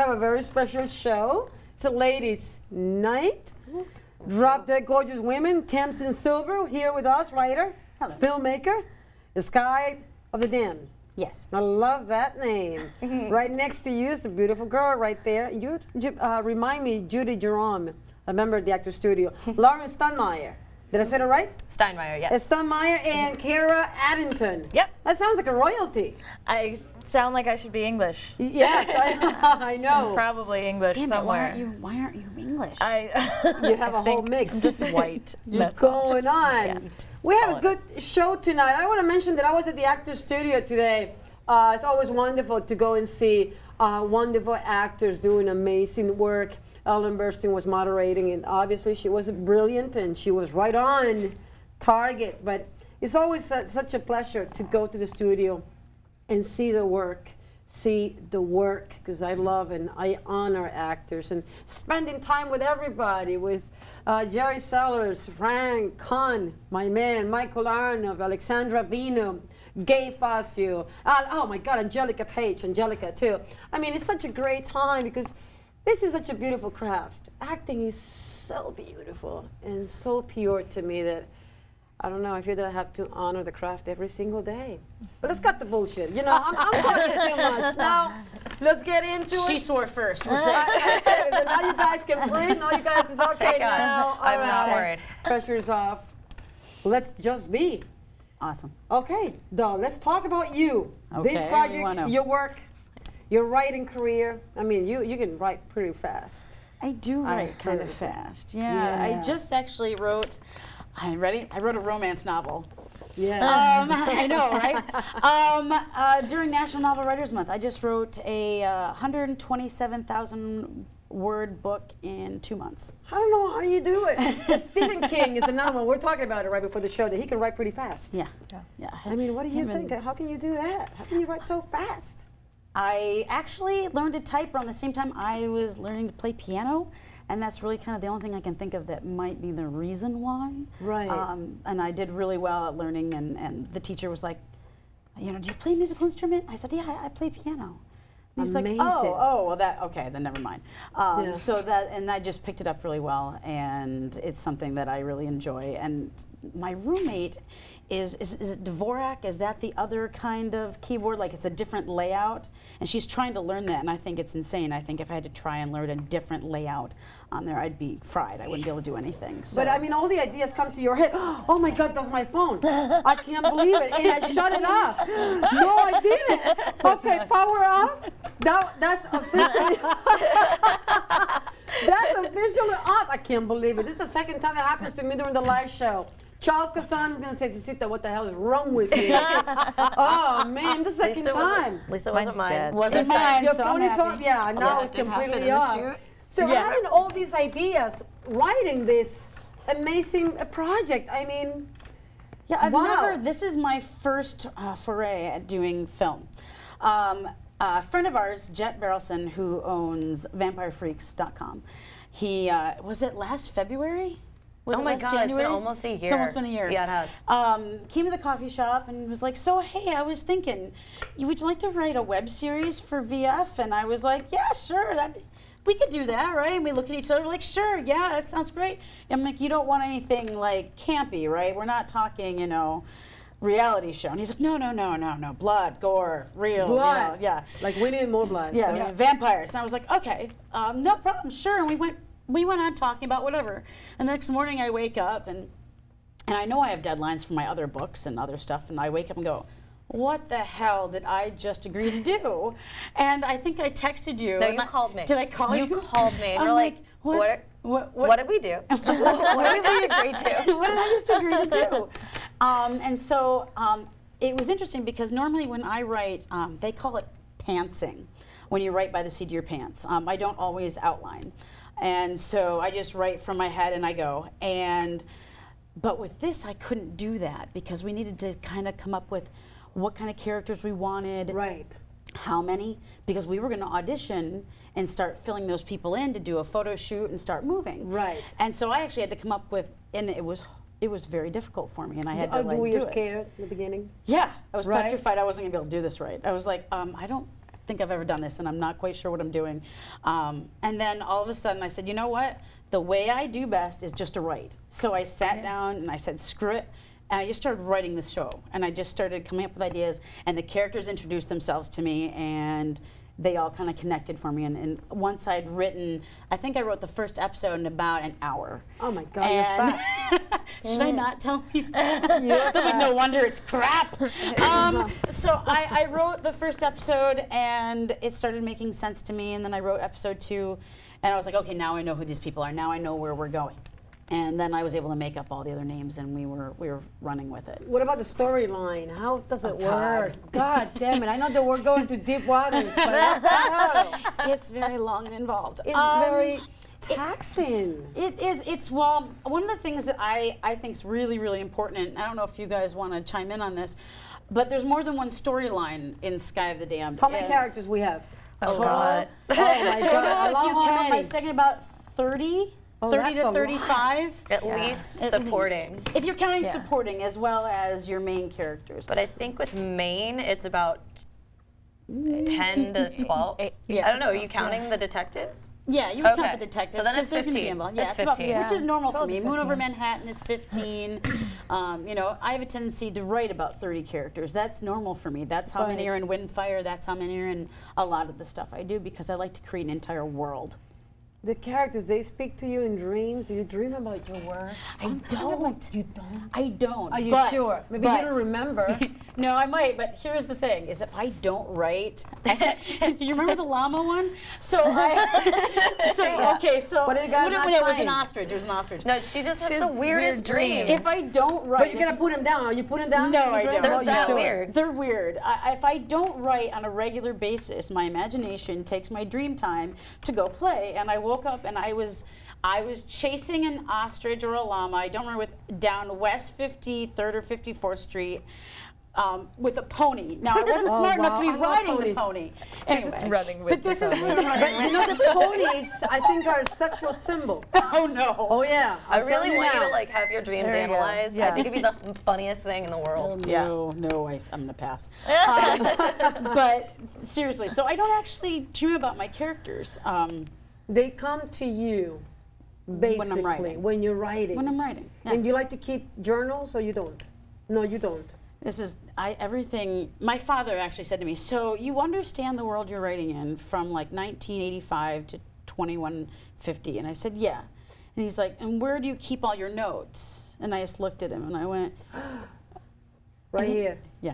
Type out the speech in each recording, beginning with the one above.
have a very special show. It's a ladies' night. Drop Dead Gorgeous Women, Tamsin Silver here with us, writer, Hello. filmmaker, the Sky of the Den. Yes. I love that name. Right next to you is a beautiful girl right there. You remind me, Judy Jerome, a member of the Actors Studio. Lauren Stunmeyer. Did I say it right? Steinmeier, yes. Stunmeyer and Kara Addington. Yep. That sounds like a royalty. I sound like I should be English. Yes, I know. Probably English Damn it, somewhere. why aren't you English? You have a whole mix. I'm just white. What's going on? Yeah. We have a good show tonight. I want to mention that I was at the Actors Studio today. It's always wonderful to go and see wonderful actors doing amazing work. Ellen Burstyn was moderating, and obviously she was brilliant and she was right on target. But it's always such a pleasure to go to the studio and see the work, because I love and I honor actors, and spending time with everybody, with Jerry Sellers, Frank Kahn, my man, Michael Arnold, Alexandra Vino, Gay Fascio, oh my God, Angelica Page, Angelica too. I mean, it's such a great time because this is such a beautiful craft. Acting is so beautiful and so pure to me that I don't know, I feel that I have to honor the craft every single day. But let's cut the bullshit. You know, I'm talking too much. Now, let's get into it. She swore first. We're So now you guys can breathe. Now you guys, it's okay now. I'm All not right. worried. Pressure's off. Let's just be. Awesome. Okay, Dawn, let's talk about you. Okay, This project, your work, your writing career. I mean, you can write pretty fast. I do write kind of heard. fast. Yeah, I just actually wrote. I wrote a romance novel. Yeah. I know, right? During National Novel Writers Month, I just wrote a 127,000 word book in 2 months. I don't know how you do it. Stephen King is another one. We're talking about it right before the show that he can write pretty fast. Yeah. I mean, what do you think? How can you do that? How can you write so fast? I actually learned to type around the same time I was learning to play piano, and that's really kind of the only thing I can think of that might be the reason why. Right. And I did really well at learning, and the teacher was like, you know, do you play a musical instrument? I said, yeah, I play piano. And he was like, oh, well, okay, then never mind. So and I just picked it up really well, and it's something that I really enjoy. And my roommate is it Dvorak? Is that the other kind of keyboard? Like it's a different layout, and she's trying to learn that, and I think it's insane. I think if I had to try and learn a different layout on there, I'd be fried. I wouldn't be able to do anything. So. But I mean, all the ideas come to your head. Oh my God, that's my phone. I can't believe it. And I shut it off. No, I didn't. Okay, power off. That's officially that's officially off. I can't believe it. This is the second time it happens to me during the live show. Charles Cassan is going to say, Susita, what the hell is wrong with you? Oh, man, the second time. Lisa wasn't mine. Wasn't mine, Your so phone I'm is off. happy. Yeah, now it's completely off. So having all these ideas, writing this amazing project, I mean, yeah, I've never, this is my first foray at doing film. A friend of ours, Jet Barrelson, who owns VampireFreaks.com, he, was it last February? Was oh it my last God, January? it's been almost a year. It's almost been a year. Yeah, it has. Came to the coffee shop and was like, so hey, I was thinking, would you like to write a web series for VF? And I was like, yeah, sure, we could do that, right? And we look at each other like, sure, yeah, that sounds great. And I'm like, you don't want anything like campy, right? We're not talking, you know, reality show. And he's like, no, blood, gore, real. Blood. You know, yeah. Like we need more blood. Yeah, vampires. And I was like, okay, no problem, sure. And we went on talking about whatever. And the next morning I wake up and I know I have deadlines for my other books and other stuff, and I wake up and go, what the hell did I just agree to do? And I think I texted you. No, you called me. Did I call you? You called me, and I'm you're like, what did we do? What did we just agree to? What did I just agree to do? And so it was interesting because normally when I write, they call it pantsing, when you write by the seat of your pants. I don't always outline. And so I just write from my head and I go. But with this, I couldn't do that because we needed to kind of come up with what kind of characters we wanted. Right. How many? Because we were going to audition and start filling those people in to do a photo shoot and start moving. Right. And so I actually had to come up with, and it was very difficult for me, and I had to like were do you it. scared in the beginning? Yeah, I was Right. petrified I wasn't going to be able to do this right. I was like, I don't think I've ever done this, and I'm not quite sure what I'm doing. And then all of a sudden I said, you know what? The way I do best is just to write. So I sat down and I said, screw it. And I just started writing the show. And I just started coming up with ideas, and the characters introduced themselves to me, and they all kind of connected for me. And once I'd written, I think I wrote the first episode in about an hour. Oh my God, you're fast. Should I not tell people? They'll be, no wonder it's crap. So I wrote the first episode, and it started making sense to me. And then I wrote episode 2, and I was like, okay, now I know who these people are. Now I know where we're going. And then I was able to make up all the other names, and we were running with it. What about the storyline? How does it work? God damn it! I know that we're going to deep waters, but it's very long and involved. It's very taxing. It is. It's, well, one of the things that I think is really, really important, and I don't know if you guys want to chime in on this, but there's more than one storyline in Sky of the Damned. How many characters we have? Oh God. Oh my God! If you count my second, about 30. 30 to 35. At least supporting. Least. If you're counting supporting as well as your main characters. But I think with main, it's about 10 to 12. Yeah, I don't know, are you counting the detectives? Yeah, you would count the detectives. So then it's 15. Yeah, it's 15. Which is normal for me. 15. Moon Over Manhattan is 15. You know, I have a tendency to write about 30 characters. That's normal for me. That's how many are in Windfire. That's how many are in a lot of the stuff I do, because I like to create an entire world. The characters, they speak to you in dreams. Do you dream about your work? I don't. You don't? I don't. Are you sure? Maybe you don't remember. No, I might, but here's the thing, is if I don't write, do you remember the llama one? So okay, so what do you got? It was an ostrich. It was an ostrich. No, she just has the weirdest dreams. If I don't write, but you're gonna put them down. Are you putting them down? No, I don't. They're that weird. They're weird. If I don't write on a regular basis, my imagination takes my dream time to go play, and I woke up and I was chasing an ostrich or a llama, I don't remember, down West 53rd or 54th Street with a pony. Now, I wasn't smart enough to be riding the pony. Anyway, just running with but this is But you know, the ponies, I think, are a sexual symbol. Oh, no. Oh, yeah. I really want you to like have your dreams There you go. analyzed. Yeah. I think it'd be the funniest thing in the world. No, I'm going to pass. But seriously, so I don't actually dream about my characters. They come to you, basically, When I'm writing. when you're writing. When I'm writing. Yeah. And you like to keep journals, or you don't? No, you don't. This is, everything, my father actually said to me, so you understand the world you're writing in from like 1985 to 2150? And I said, yeah. And he's like, and where do you keep all your notes? And I just looked at him and I went, Right here. yeah,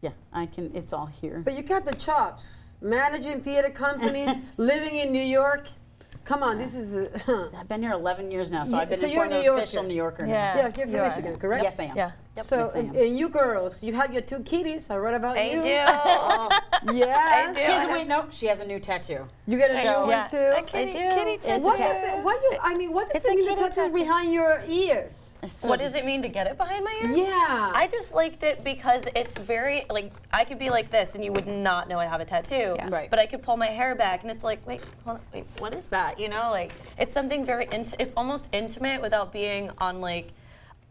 it's all here. But you got the chops. Managing theater companies, living in New York. Come on, this is. I've been here 11 years now, so I've been you're an a New Yorker. official New Yorker now. Yeah. Yeah, you're from Michigan, correct? Yes, I am. Yeah. Yep. So, yes, I am. and you girls, you have your 2 kitties. I read about I you. do. Yeah. I do. She has no, she has a new tattoo. You get a new So- one Yeah. too. I do. Kitty tattoo. What is it? What you? I mean, what does It's it a mean? The kitty tattoos tattoo. behind your ears. What does it mean to get it behind my ear? Yeah. I just liked it because it's very, like, I could be like this and you would not know I have a tattoo. Yeah. Right. But I could pull my hair back and it's like, wait, hold on, wait, what is that? You know, like, it's something very, it's almost intimate without being on, like,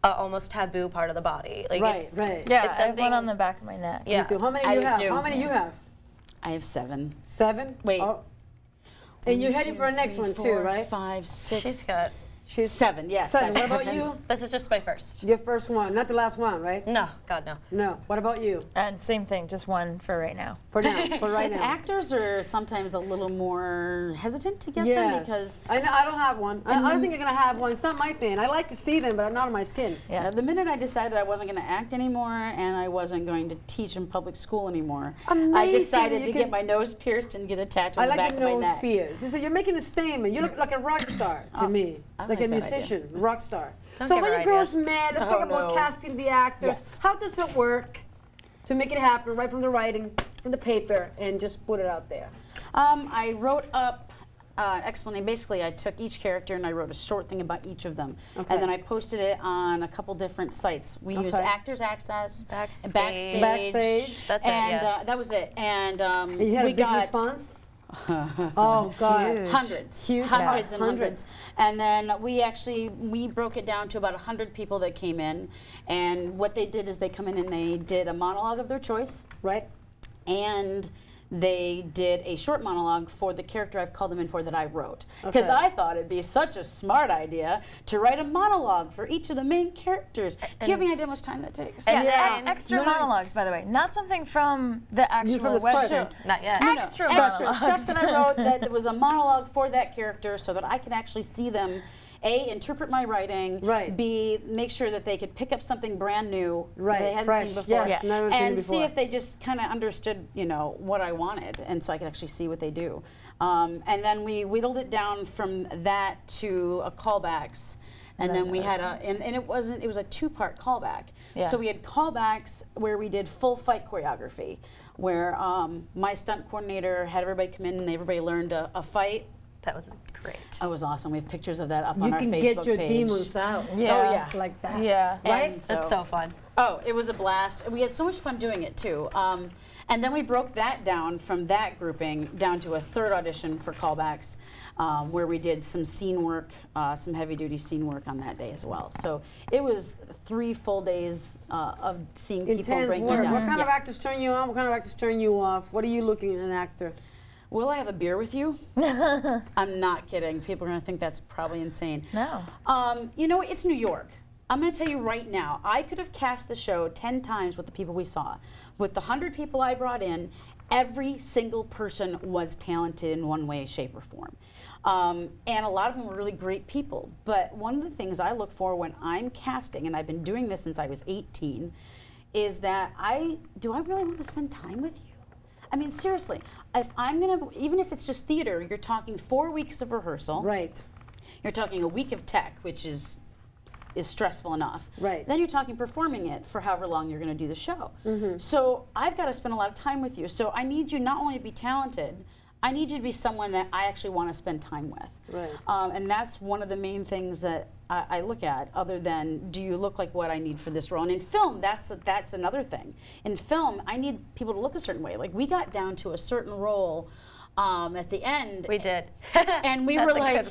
a almost taboo part of the body. Like, Right, it's, right. Yeah, It's I have something- one on the back of my neck. Yeah. How many I you do have? too. How many you have? I have 7. 7. Wait. Oh. And you're heading for a next one too, right? 5, 6. She's got, She's 7, yes. 7. What 7. about you? this is just my first. Your first one, not the last one, right? No, God, no. No. What about you? And same thing, just one for right now. For now, for right now. Actors are sometimes a little more hesitant to get them Yes. because I don't have one. I don't think you're gonna have one. It's not my thing. I like to see them, but I'm not on my skin. Yeah. the minute I decided I wasn't going to act anymore and I wasn't going to teach in public school anymore, I Amazing. decided You to can- get my nose pierced and get a tattoo I on the like back the of my nose neck. pierced. They say you're making a statement. You look like a rock star to me, I like like a that idea. musician, rock star. Don't So give when her you girls ideas. met, let's Oh, talk about no. casting the actors. Yes. How does it work to make it happen right from the writing, from the paper, and just put it out there? I wrote up explanation. Basically, I took each character and I wrote a short thing about each of them, Okay. and then I posted it on a couple different sites. We used Okay. Actors Access, Backstage. Backstage. That's it, and yeah. that was it. And And you had we a big got response? Oh, God. huge. hundreds, Huge. hundreds Yeah. and hundreds. And then we broke it down to about 100 people that came in, and what they did is they come in and they did a monologue of their choice, Right? and they did a short monologue for the character I've called them in for that I wrote. Because I thought it'd be such a smart idea to write a monologue for each of the main characters. Do you have any idea how much time that takes? And extra monologues, by the way. Not something from the actual web show. Not yet. Extra stuff that I wrote that was a monologue for that character so that I could actually see them A, interpret my writing, B, make sure that they could pick up something brand new that they hadn't seen before, and see if they just kind of understood, you know, what I wanted, and so I could actually see what they do. And then we whittled it down from that to a callbacks. And then we had and it was a 2-part callback. So we had callbacks where we did full fight choreography, where my stunt coordinator had everybody come in and everybody learned a fight. That was great. That was awesome. We have pictures of that up on our Facebook page. You can get your demons out. Yeah. Oh, yeah. Like that. Yeah. Right? That's so fun. Oh, it was a blast. We had so much fun doing it, too. And then we broke that down from that grouping down to a 3rd audition for callbacks, where we did some scene work, some heavy-duty scene work on that day as well. So it was 3 full days of seeing people break work. down. What kind of actors turn you on? What kind of actors turn you off? What are you looking in an actor? Will I have a beer with you? I'm not kidding. People are going to think that's probably insane. No. You know, it's New York. I'm going to tell you right now, I could have cast the show 10 times with the people we saw. With the 100 people I brought in, every single person was talented in one way, shape, or form. And a lot of them were really great people. But one of the things I look for when I'm casting, and I've been doing this since I was 18, is that do I really want to spend time with you? I mean, seriously, if I'm gonna, even if it's just theater, you're talking 4 weeks of rehearsal. Right. You're talking a week of tech, which is stressful enough. Right. Then you're talking performing it for however long you're gonna do the show. So I've got to spend a lot of time with you. So I need you not only to be talented, I need you to be someone that I actually want to spend time with. Right. And that's one of the main things that I look at, other than, do you look like what I need for this role? And in film, that's another thing. In film, I need people to look a certain way. Like, we got down to a certain role at the end. We did. And we were like,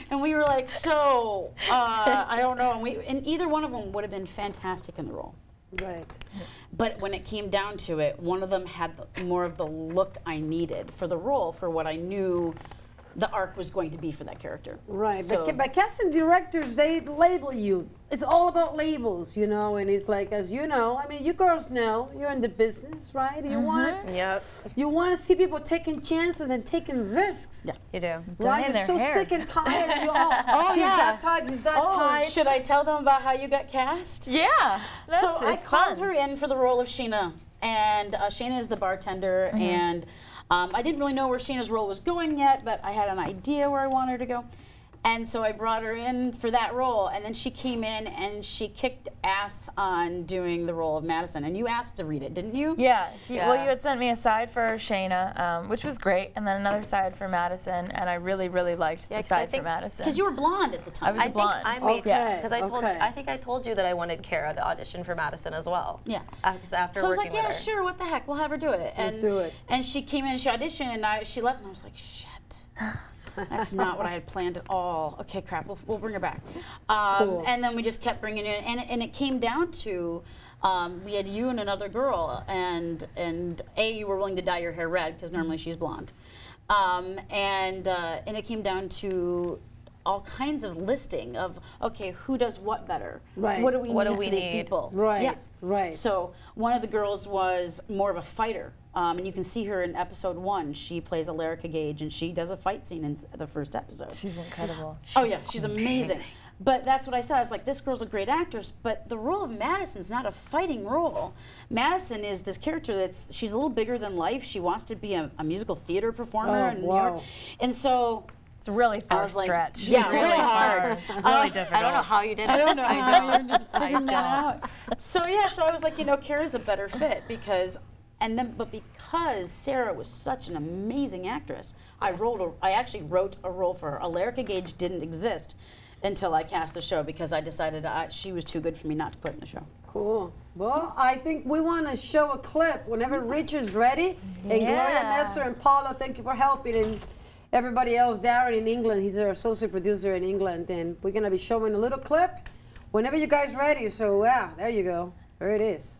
and we were like, so, I don't know. And either one of them would have been fantastic in the role. Right. But when it came down to it, one of them had more of the look I needed for the role, for what I knew the arc was going to be for that character. Right, So, but casting directors, they label you. It's all about labels, you know, and it's like, as you know, I mean, you girls know, you're in the business, right? You want you want to see people taking chances and taking risks. Yeah, you do. Right? You're so sick and tired. You're all, she's that type, he's that type. Should I tell them about how you got cast? Yeah. So I called her in for the role of Sheena, and Sheena is the bartender, and I didn't really know where Sheena's role was going yet, but I had an idea where I wanted her to go. And so I brought her in for that role, and then she came in and she kicked ass on doing the role of Madison. And you asked to read it, didn't you? Yeah. Well, you had sent me a side for Shayna, which was great, and then another side for Madison, and I really, really liked the side for Madison. Because you were blonde at the time. I was blonde. I made because I think I told you that I wanted Kara to audition for Madison as well. Yeah. After so I was working like, yeah, with her. sure, what the heck, we'll have her do it. Let's do it. And she came in and she auditioned, and she left, and I was like, shit. That's not what I had planned at all. Okay, crap, we'll bring her back. Cool. And then we just kept bringing in, and it came down to, we had you and another girl, and you were willing to dye your hair red, because normally she's blonde. And it came down to all kinds of listing of, okay, who does what better? Right. What do we need for these people? Right, Yeah. right. So one of the girls was more of a fighter. And you can see her in episode 1. She plays Alarica Gage, and she does a fight scene in the first episode. She's incredible. She's amazing. But that's what I said. I was like, this girl's a great actress, but the role of Madison's not a fighting role. Madison is this character she's a little bigger than life. She wants to be a musical theater performer in New York. And so it's a really far stretch. Yeah, really hard. It's really difficult. I don't know how you did it. I don't know how you did figuring that out. So I was like, Kara's a better fit because Sarah was such an amazing actress, I actually wrote a role for her. Alarica Gage didn't exist until I cast the show because I decided she was too good for me not to put in the show. Cool. Well, I think we want to show a clip whenever Rich is ready. And Gloria Messer and Paula, thank you for helping. And everybody else, Darren in England, he's our associate producer in England. And we're going to be showing a little clip whenever you guys ready. So, there you go. There it is.